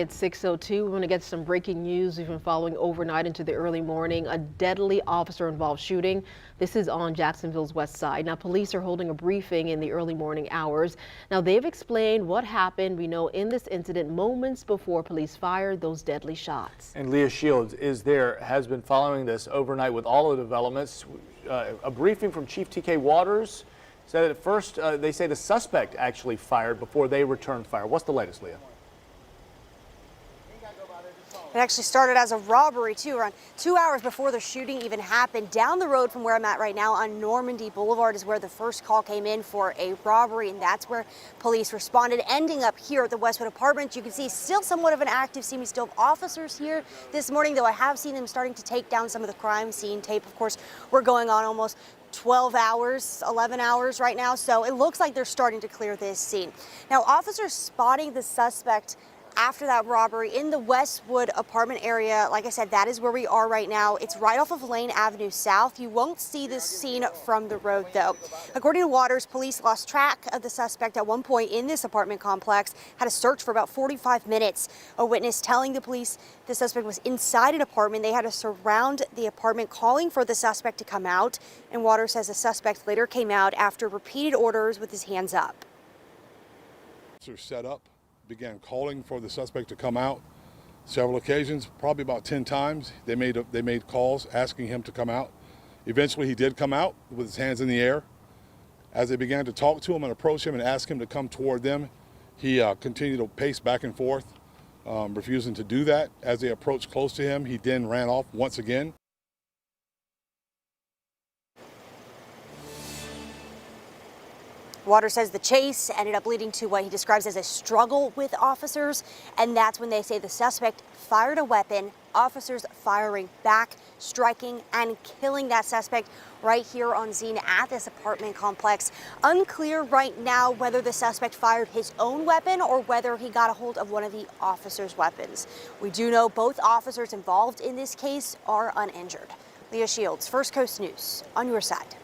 It's 6:02. We want to get some breaking news we've been following overnight into the early morning. A deadly officer-involved shooting. This is on Jacksonville's west side. Now, police are holding a briefing in the early morning hours. Now, they've explained what happened. We know in this incident moments before police fired those deadly shots. And Leah Shields has been following this overnight with all of the developments. A briefing from Chief TK Waters said at first they say the suspect actually fired before they returned fire. What's the latest, Leah? It actually started as a robbery, too, around 2 hours before the shooting even happened. Down the road from where I'm at right now on Normandy Boulevard is where the first call came in for a robbery, and that's where police responded, ending up here at the Westwood Apartments. You can see still somewhat of an active scene. We still have officers here this morning, though I have seen them starting to take down some of the crime scene tape. Of course, we're going on almost 12 hours, 11 hours right now, so it looks like they're starting to clear this scene. Now, officers spotting the suspect after that robbery in the Westwood apartment area. Like I said, that is where we are right now. It's right off of Lane Avenue South. You won't see this scene from the road, though. According to Waters, police lost track of the suspect at one point in this apartment complex, had a search for about 45 minutes. A witness telling the police the suspect was inside an apartment. They had to surround the apartment, calling for the suspect to come out. And Waters says the suspect later came out after repeated orders with his hands up. Set up. Began calling for the suspect to come out several occasions, probably about 10 times. They made calls asking him to come out. Eventually he did come out with his hands in the air. As they began to talk to him and approach him and ask him to come toward them, he continued to pace back and forth, refusing to do that. As they approached close to him, he then ran off once again. Waters says the chase ended up leading to what he describes as a struggle with officers, and that's when they say the suspect fired a weapon, officers firing back, striking and killing that suspect right here on scene at this apartment complex. Unclear right now whether the suspect fired his own weapon or whether he got a hold of one of the officers' weapons. We do know both officers involved in this case are uninjured. Leah Shields, First Coast News, on your side.